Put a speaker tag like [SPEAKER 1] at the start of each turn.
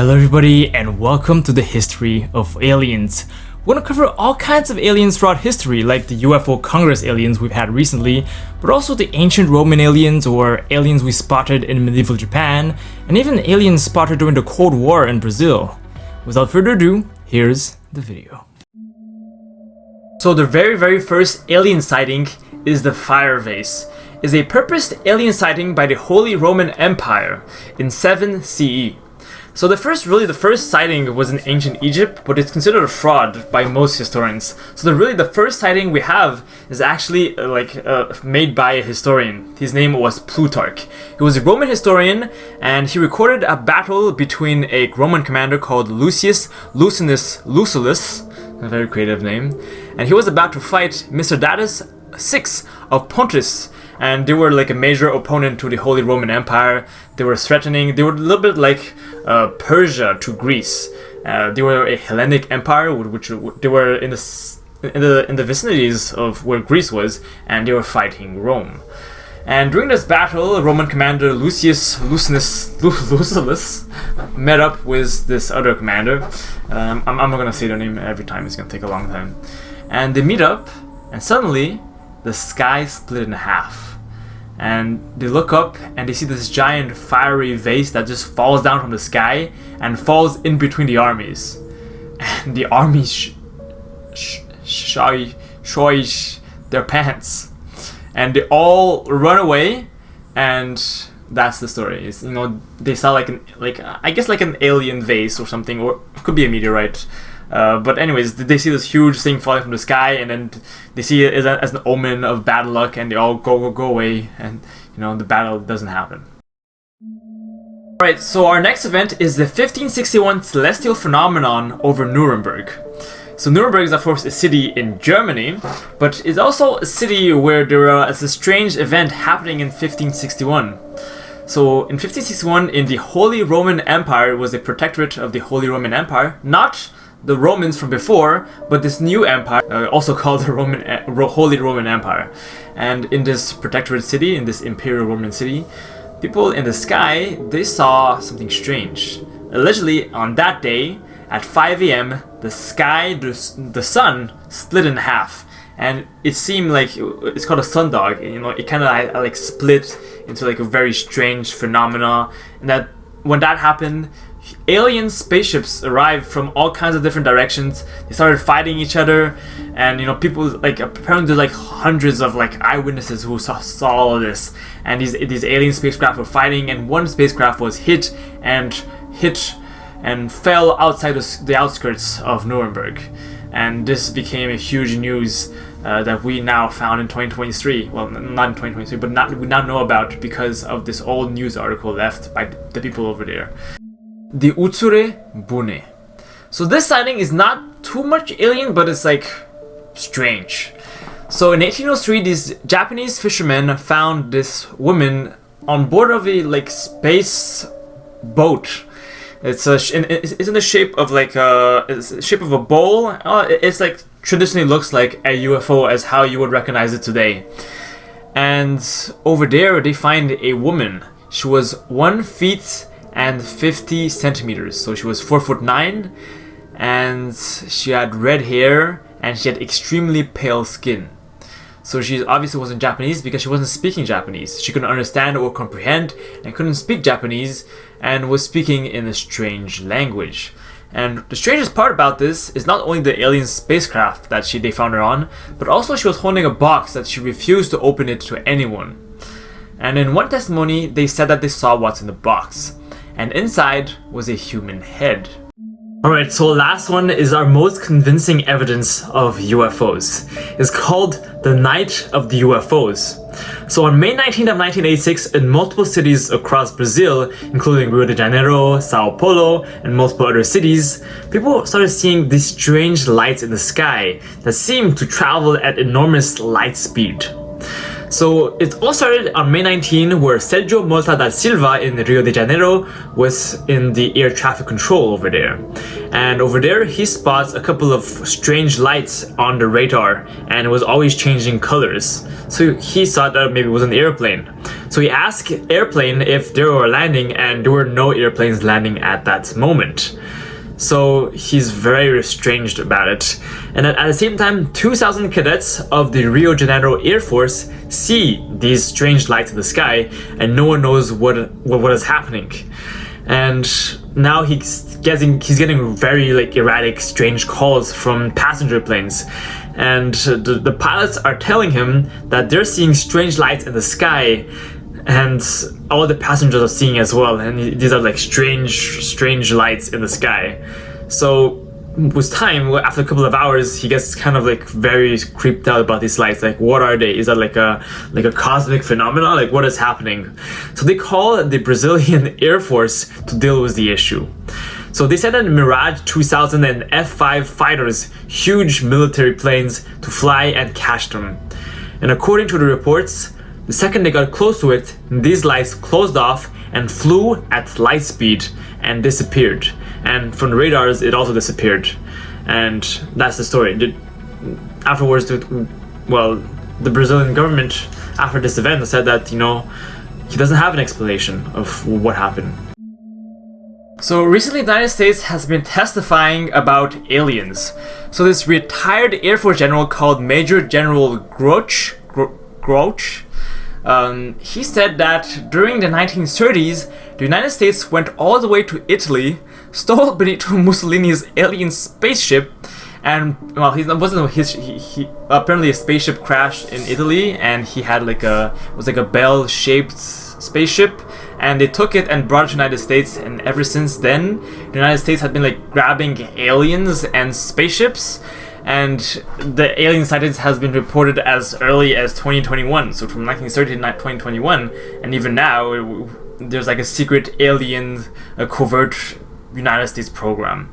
[SPEAKER 1] Hello everybody and welcome to the history of aliens. We're going to cover all kinds of aliens throughout history, like the UFO Congress aliens we've had recently, but also the ancient Roman aliens or aliens we spotted in medieval Japan, and even aliens spotted during the Cold War in Brazil. Without further ado, here's the video. So the very first alien sighting is the fire vase. Is a purposed alien sighting by the Holy Roman Empire in 7 CE. So the first sighting was in ancient Egypt, but it's considered a fraud by most historians. So the first sighting we have is actually made by a historian. His name was Plutarch. He was a Roman historian, and he recorded a battle between a Roman commander called Lucius Licinius Lucullus, a very creative name, and he was about to fight Mithridates VI of Pontus. And they were like a major opponent to the Holy Roman Empire. They were threatening. They were a little bit like Persia to Greece. They were a Hellenic empire, which they were in the vicinities of where Greece was, and they were fighting Rome. And during this battle, Roman commander Lucius Lucullus met up with this other commander. I'm not gonna say their name every time. It's gonna take a long time. And they meet up, and suddenly the sky split in half. And they look up and they see this giant fiery vase that just falls down from the sky and falls in between the armies. And the armies shoish their pants. And they all run away, and that's the story. It's, they saw like an alien vase or something, or it could be a meteorite. But anyways, they see this huge thing falling from the sky, and then they see it as an omen of bad luck, and they all go away, and the battle doesn't happen. Alright, so our next event is the 1561 celestial phenomenon over Nuremberg. So Nuremberg is of course a city in Germany, but it's also a city where there is a strange event happening in 1561. So in 1561, in the Holy Roman Empire, was a protectorate of the Holy Roman Empire, not the Romans from before, but this new empire, also called the Holy Roman Empire. And in this protectorate city, in this Imperial Roman city, people in the sky, they saw something strange. Allegedly, on that day, at 5 a.m., the sky, the sun, split in half. And it seemed like, it's called a sundog, it kind of like split into like a very strange phenomena. And that when that happened, alien spaceships arrived from all kinds of different directions. They started fighting each other, and people apparently there's like hundreds of eyewitnesses who saw all of this. And these alien spacecraft were fighting, and one spacecraft was hit and fell outside the outskirts of Nuremberg. And this became a huge news that we now found in 2023. Well, not in 2023, but we now know about because of this old news article left by the people over there. The Utsuro-Bune. So this sighting is not too much alien, but it's strange. So in 1803, these Japanese fishermen found this woman on board of a space boat. It's in the shape of it's the shape of a bowl. It's traditionally looks like a UFO as how you would recognize it today. And over there they find a woman. She was 1 foot and 50 centimeters, so she was 4'9", and she had red hair, and she had extremely pale skin. So she obviously wasn't Japanese because she wasn't speaking Japanese. She couldn't understand or comprehend and couldn't speak Japanese, and was speaking in a strange language. And the strangest part about this is not only the alien spacecraft that they found her on, but also she was holding a box that she refused to open it to anyone. And in one testimony, they said that they saw what's in the box, and inside was a human head. Alright, so last one is our most convincing evidence of UFOs. It's called the Night of the UFOs. So on May 19th of 1986, in multiple cities across Brazil, including Rio de Janeiro, Sao Paulo, and multiple other cities, people started seeing these strange lights in the sky that seemed to travel at enormous light speed. So it all started on May 19, where Sergio Molta da Silva in Rio de Janeiro was in the air traffic control over there. And over there, he spots a couple of strange lights on the radar, and it was always changing colors. So he thought that maybe it was an airplane. So he asked airplane if they were landing, and there were no airplanes landing at that moment. So he's very estranged about it. And at the same time, 2,000 cadets of the Rio de Janeiro Air Force see these strange lights in the sky, and no one knows what is happening. And now he's getting very erratic, strange calls from passenger planes. And the pilots are telling him that they're seeing strange lights in the sky, and all the passengers are seeing as well, and these are strange lights in the sky. So with time, after a couple of hours, he gets kind of very creeped out about these lights. What are they? Is that like a cosmic phenomenon? What is happening? So they call the Brazilian Air Force to deal with the issue. So they sent in Mirage 2000 and F-5 fighters, huge military planes, to fly and catch them. And according to the reports, the second they got close to it, these lights closed off and flew at light speed and disappeared. And from the radars, it also disappeared. And that's the story. Afterwards, the Brazilian government, after this event, said that, he doesn't have an explanation of what happened. So recently, the United States has been testifying about aliens. So this retired Air Force general called Major General Groch, he said that during the 1930s, the United States went all the way to Italy, stole Benito Mussolini's alien spaceship, and apparently a spaceship crashed in Italy, and he had a bell-shaped spaceship, and they took it and brought it to the United States, and ever since then, the United States had been grabbing aliens and spaceships. And the alien sightings has been reported as early as 2021. So from 1930 to 2021, and even now, there's a secret alien, covert United States program.